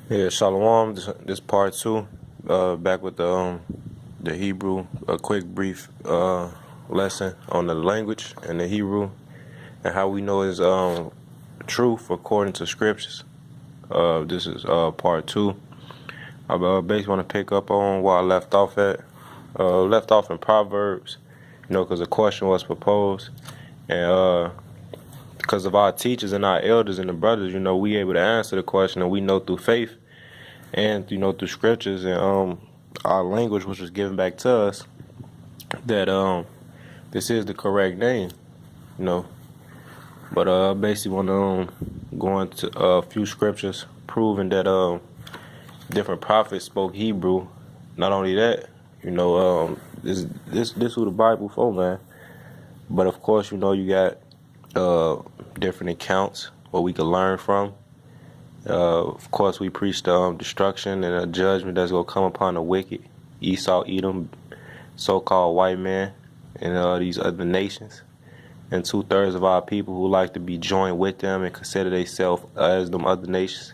Yeah, Shalom. This part two. Back with the Hebrew. A quick brief lesson on the language and the Hebrew and how we know is truth according to scriptures. This is part two. I basically want to pick up on where I left off at. Left off in Proverbs, because the question was proposed, and because of our teachers and our elders and the brothers, we able to answer the question, and we know through faith and through scriptures and our language, which was given back to us, that this is the correct name, you know. But I basically want to go into a few scriptures proving that different prophets spoke Hebrew. Not only that, this who the Bible for, man. But of course, you got different accounts what we can learn from. Of course, we preach the destruction and a judgment that's going to come upon the wicked, Esau, Edom, so-called white man, and these other nations. And 2/3 of our people who like to be joined with them and consider themselves as them other nations.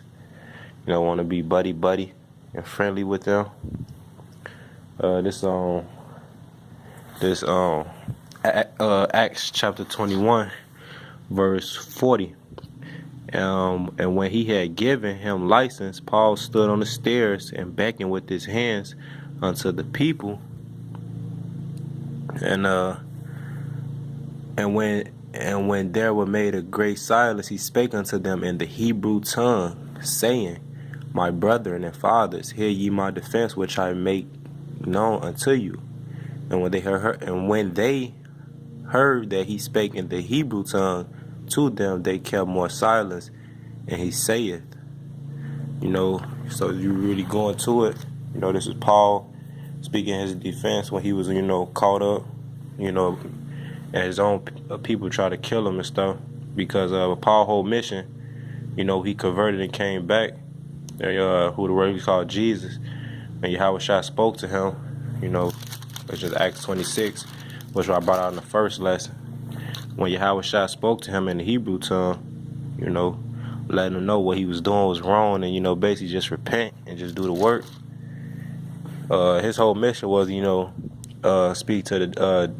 Want to be buddy and friendly with them. Acts chapter 21, verse 40. And when he had given him license, Paul stood on the stairs and beckoned with his hands unto the people. And when there were made a great silence, he spake unto them in the Hebrew tongue, saying, My brethren and fathers, hear ye my defense, which I make known unto you. And when they heard that he spake in the Hebrew tongue to them, they kept more silence. And he saith, so you really go into it. This is Paul speaking his defense when he was, caught up, and his own people try to kill him and stuff because of Paul's whole mission. He converted and came back. Who the word we call Jesus. And Yahweh spoke to him, which is Acts 26, which I brought out in the first lesson. When Yahweh spoke to him in the Hebrew tongue, letting him know what he was doing was wrong, and basically just repent and just do the work. His whole mission was, speak to the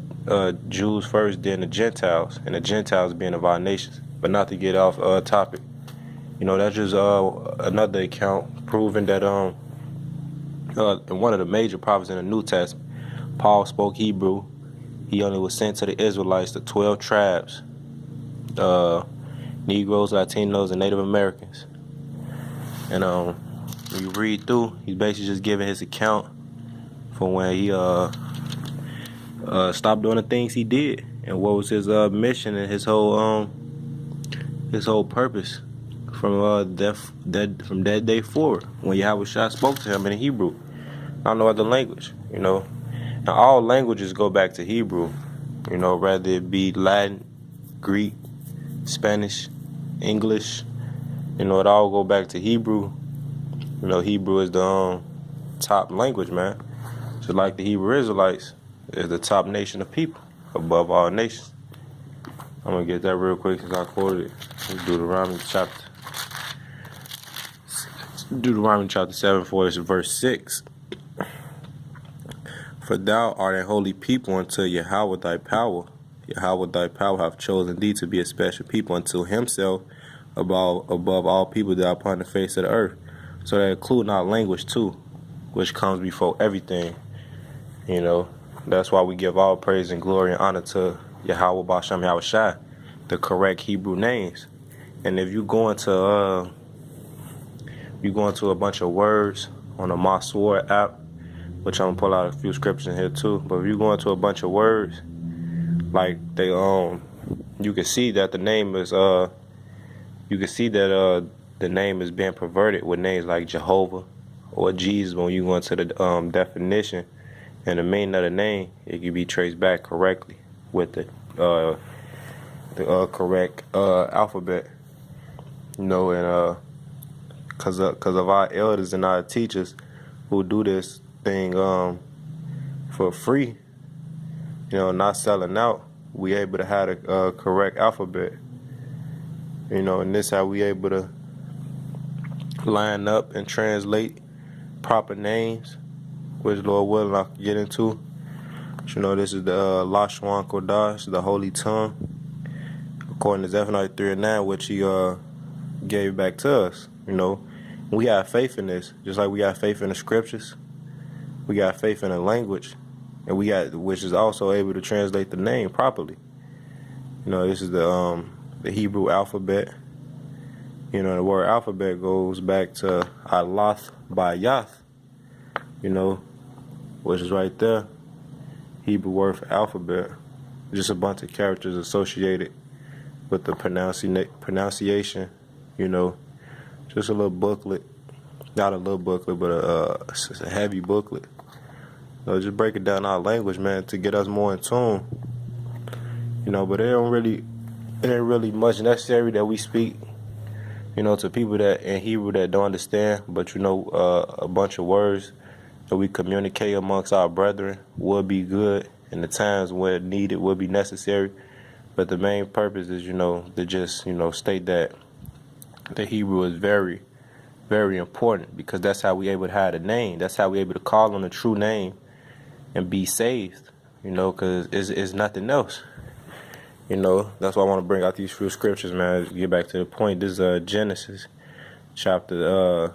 Jews first, then the Gentiles, and the Gentiles being of our nations. But not to get off topic, that's just another account proving that in one of the major prophets in the New Testament, Paul spoke Hebrew. He only was sent to the Israelites, the 12 tribes, Negroes, Latinos, and Native Americans. And when you read through, he's basically just giving his account for when he stopped doing the things he did, and what was his mission and his whole purpose from that day forward. When Yahweh spoke to him in Hebrew, not no other language. Now all languages go back to Hebrew. Whether it be Latin, Greek, Spanish, English, it all go back to Hebrew. Hebrew is the top language, man. Just like the Hebrew Israelites is the top nation of people above all nations. I'm gonna get that real quick because I quoted it. It's Deuteronomy chapter 7, verse 6. For thou art a holy people unto Yahweh thy power. Yahweh thy power hath chosen thee to be a special people unto himself above all people that are upon the face of the earth. So that include our language too, which comes before everything. That's why we give all praise and glory and honor to Yahweh B'Shem Yahweh Shai, the correct Hebrew names. And if you go into a bunch of words on the Maswar app, which I'm gonna pull out a few scriptures in here too. But if you go into a bunch of words, like they you can see that the name is the name is being perverted with names like Jehovah or Jesus. When you go into the definition and the meaning of the name, it can be traced back correctly with the correct alphabet. And because of our elders and our teachers who do this thing for free, not selling out, we able to have a correct alphabet, and this how we able to line up and translate proper names, which Lord willing I can get into. But, this is the Lashwan Kodash, the Holy Tongue, according to Zephaniah 3:9, which he gave back to us. We have faith in this, just like we got faith in the scriptures. We got faith in the language, and which is also able to translate the name properly. This is the Hebrew alphabet. The word alphabet goes back to Alath Bayath, which is right there. Hebrew word for alphabet. Just a bunch of characters associated with the pronunciation, Just a little booklet. Not a little booklet, but it's a heavy booklet. Just breaking down our language, man, to get us more in tune. But it ain't really much necessary that we speak, to people that in Hebrew that don't understand. But a bunch of words that we communicate amongst our brethren would be good, and the times where needed would be necessary. But the main purpose is, to just, state that the Hebrew is very, very important, because that's how we able to hide a name. That's how we able to call on the true name and be saved, because it's nothing else. That's why I want to bring out these few scriptures, man. Get back to the point. This is Genesis chapter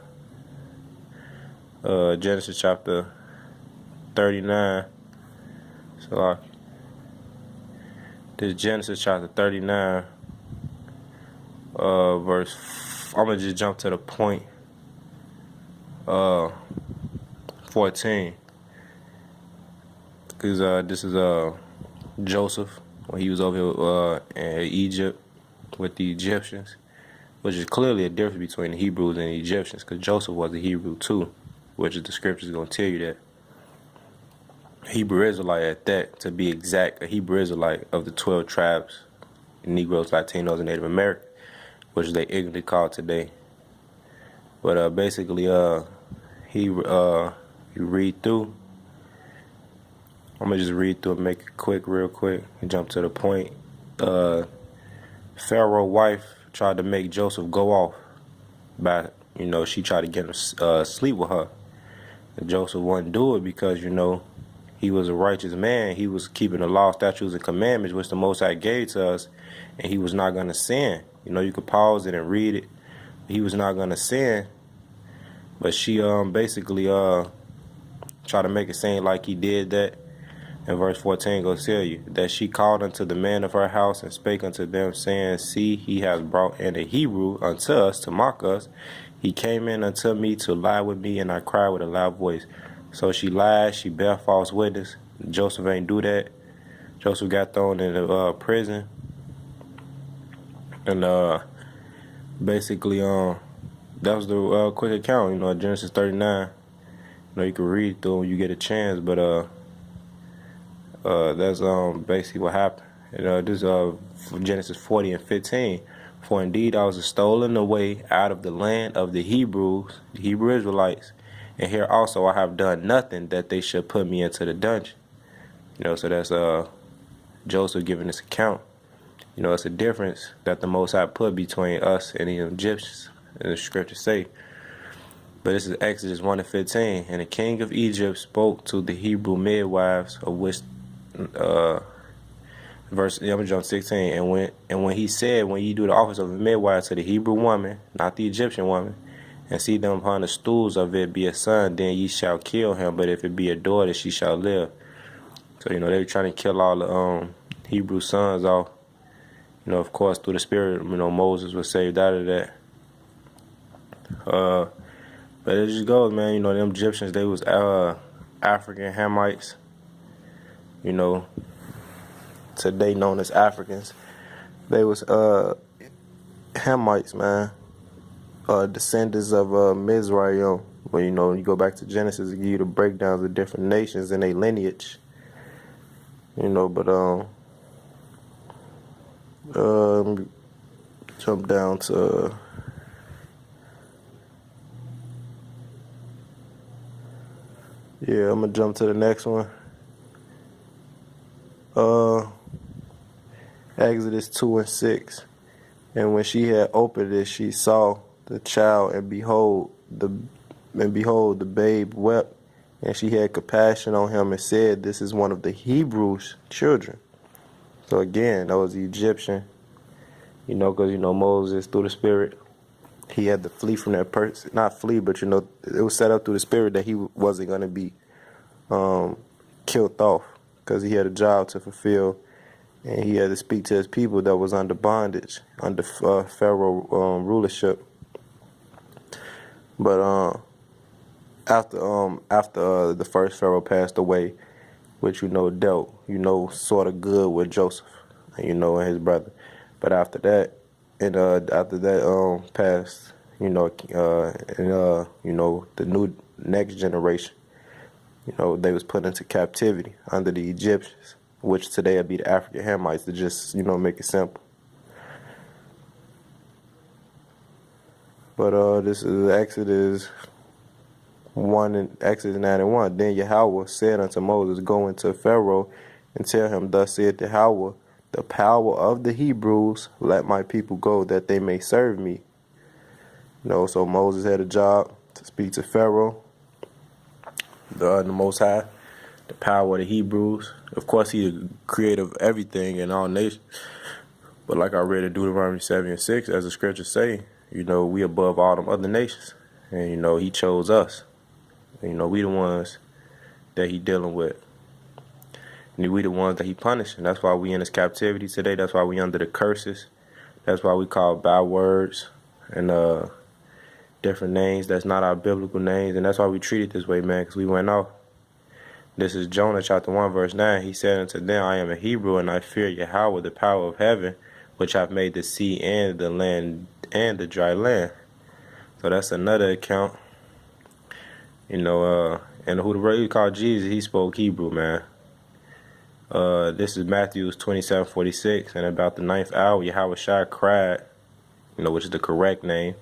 39. So this is Genesis chapter 39, verse. I'm gonna just jump to the point. 14, because this is Joseph when he was over here in Egypt with the Egyptians, which is clearly a difference between the Hebrews and the Egyptians, because Joseph was a Hebrew too, which is the scriptures gonna tell you that. Hebrew Israelite at that, to be exact, a Hebrew Israelite of the 12 tribes, Negroes, Latinos, and Native American, which they ignorantly call today. But basically, you read through. I'm gonna just read through and make it quick, real quick, and jump to the point. Pharaoh's wife tried to make Joseph go off by, she tried to get him sleep with her. And Joseph wouldn't do it because, he was a righteous man. He was keeping the law, statutes, and commandments, which the Most High gave to us, and he was not gonna sin. You could pause it and read it. He was not gonna sin, but she basically tried to make it seem like he did that. And verse 14 goes tell you that she called unto the men of her house and spake unto them, saying, See, he has brought in a Hebrew unto us to mock us. He came in unto me to lie with me, and I cried with a loud voice. So she lied, she bare false witness. Joseph ain't do that. Joseph got thrown in the prison. And basically, that was the quick account, Genesis 39. You can read through when you get a chance, but that's basically what happened. This Genesis 40 and 15. For indeed I was stolen away out of the land of the Hebrews, the Hebrew Israelites, and here also I have done nothing that they should put me into the dungeon. So that's Joseph giving this account. It's a difference that the Most High put between us and the Egyptians, as the scriptures say. But this is Exodus 1 and 15. And the king of Egypt spoke to the Hebrew midwives, of which verse, I'm gonna jump 16. And when he said, when you do the office of a midwife to the Hebrew woman, not the Egyptian woman, and see them upon the stools of it be a son, then ye shall kill him. But if it be a daughter, she shall live. So they were trying to kill all the Hebrew sons off. Of course, through the Spirit, Moses was saved out of that. But it just goes, man. Them Egyptians, they was African Hamites. Today known as Africans. They was Hamites, man. Descendants of Mizraim. But you go back to Genesis, it give you the breakdowns of different nations and their lineage. But jump down to I'm gonna jump to the next one. Exodus 2 and 6. And when she had opened it, she saw the child, and behold, the babe wept, and she had compassion on him and said, "This is one of the Hebrews' children." So again, that was the Egyptian, because Moses through the Spirit, he had to flee from that person, not flee, but it was set up through the Spirit that he wasn't going to be killed off, because he had a job to fulfill, and he had to speak to his people that was under bondage, under Pharaoh rulership. But after the first Pharaoh passed away, which dealt sort of good with Joseph, and his brother. But after that, passed, the new next generation, they was put into captivity under the Egyptians, which today would be the African Hamites, to just make it simple. But this is Exodus 9 and 1. Then Yahweh said unto Moses, Go into Pharaoh and tell him, Thus saith Yahweh, the power of the Hebrews, let my people go, that they may serve me. So Moses had a job to speak to Pharaoh, the Most High, the power of the Hebrews. Of course, he's the creator of everything in all nations. But like I read in Deuteronomy 7 and 6, as the scriptures say, we above all them other nations. And, he chose us. We the ones that he dealing with. And we the ones that he punishing. That's why we in this captivity today. That's why we under the curses. That's why we call bywords and different names that's not our biblical names. And that's why we treat it this way, man, because we went off. This is Jonah chapter 1 verse 9. He said unto them, I am a Hebrew, and I fear Yahweh, the power of heaven, which I've made the sea and the land and the dry land. So that's another account. And who the we called Jesus, he spoke Hebrew, man. This is Matthew 27:46, and about the 9th hour, Yahweh Shai cried, which is the correct name,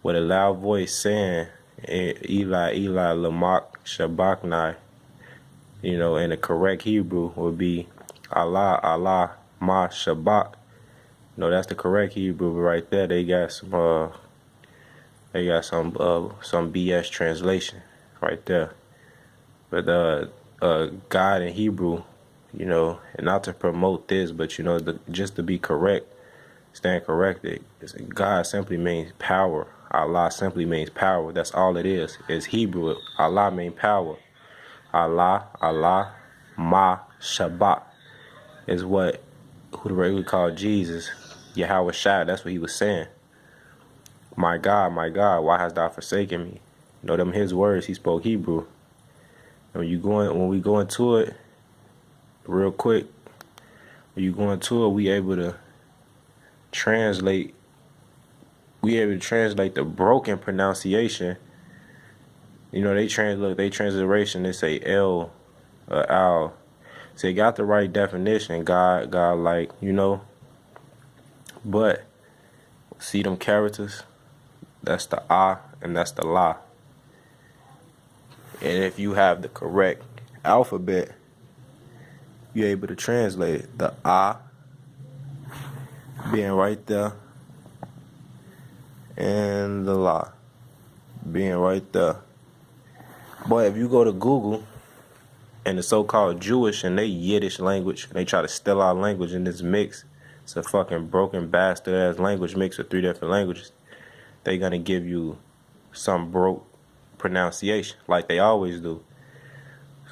with a loud voice saying, Eli, Eli, lama sabachthani. And the correct Hebrew would be Allah, Allah, ma shabak. That's the correct Hebrew right there. They got some BS translation right there. But God in Hebrew, and not to promote this, but just to be correct, stand corrected. God simply means power. Allah simply means power. That's all it is. It's Hebrew. Allah means power. Allah, Allah, ma shabbat is who the we call Jesus, Yahweh Shai. That's what he was saying. My God, why hast thou forsaken me? Them his words. He spoke Hebrew. And when we go into it, real quick, when you go into it, we able to translate the broken pronunciation. They transliteration, they say L, Al. So they got the right definition, God like, But, see them characters? That's the Ah and that's the La. And if you have the correct alphabet, you're able to translate it. The Ah being right there, and the La being right there. But if you go to Google and the so-called Jewish and they Yiddish language, and they try to steal our language in this mix, it's a fucking broken bastard ass language mixed with 3 different languages. They gonna give you some broke pronunciation like they always do.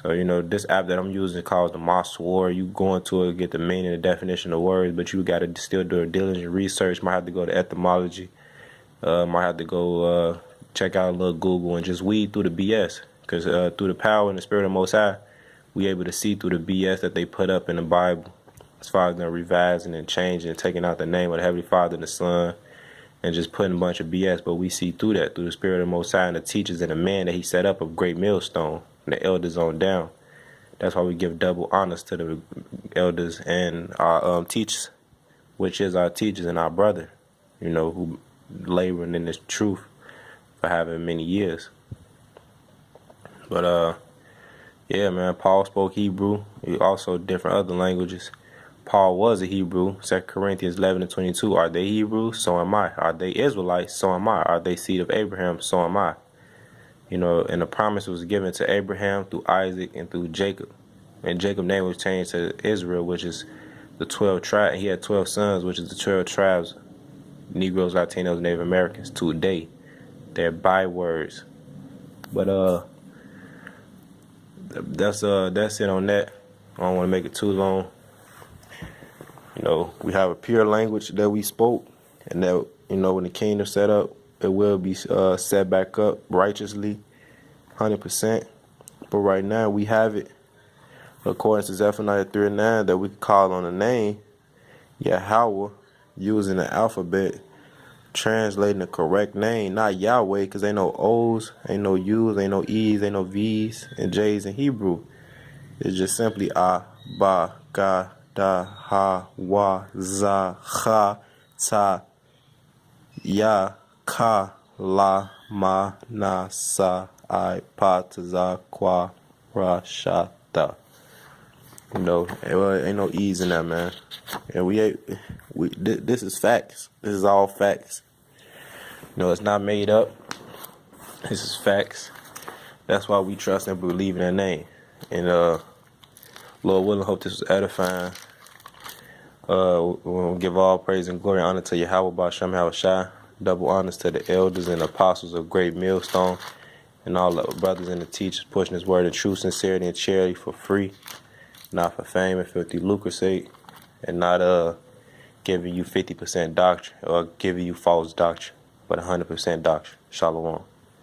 So this app that I'm using is called the Moss War. You go into it, get the meaning and the definition of words, but you gotta still do a diligent research. Might have to go to etymology. Might have to go check out a little Google and just weed through the BS. Because through the power and the Spirit of the Most High, we able to see through the BS that they put up in the Bible, as far as them revising and changing and taking out the name of the Heavenly Father and the Son, and just putting a bunch of BS. But we see through that, through the Spirit of the Most High and the teachers and the man that he set up of great millstone, and the elders on down. That's why we give double honors to the elders and our teachers, which is our teachers and our brother, who laboring in this truth for having many years. But yeah, man, Paul spoke Hebrew. He also different other languages. Paul was a Hebrew. 2 Corinthians 11:22. Are they Hebrews? So am I. Are they Israelites? So am I. Are they seed of Abraham? So am I. You know, and the promise was given to Abraham through Isaac and through Jacob. And Jacob's name was changed to Israel, which is the 12 tribes. He had 12 sons, which is the 12 tribes, Negroes, Latinos, Native Americans, today. They're bywords. But that's it on that. I don't want to make it too long. You know, we have a pure language that we spoke, and that, you know, when the kingdom set up, it will be set back up righteously, 100%. But right now we have it, according to Zephaniah 3:9, that we can call on the name Yahweh using the alphabet, translating the correct name, not Yahweh, because ain't no O's, ain't no U's, ain't no E's, ain't no V's and J's in Hebrew. It's just simply Ah, Ba, Ga, Da, Ha, Wa, Za, Cha, Ta, Ya, Ka, La, Ma, Na, Sa, I, Pa, Ta, Za, Kwa, Ra, Sha, Ta. You know, ain't no E's in that, man. And this is facts. This is all facts. You know, it's not made up. This is facts. That's why we trust and believe in that name. And Lord willing, hope this was edifying. We'll give all praise and glory and honor to Yahweh B'Shem Yahushua. Double honors to the elders and apostles of Great Millstone, and all the brothers and the teachers pushing His word in true sincerity and charity for free, not for fame and filthy lucre's sake, and not giving you 50% doctrine or giving you false doctrine, but 100% doctrine. Shalom.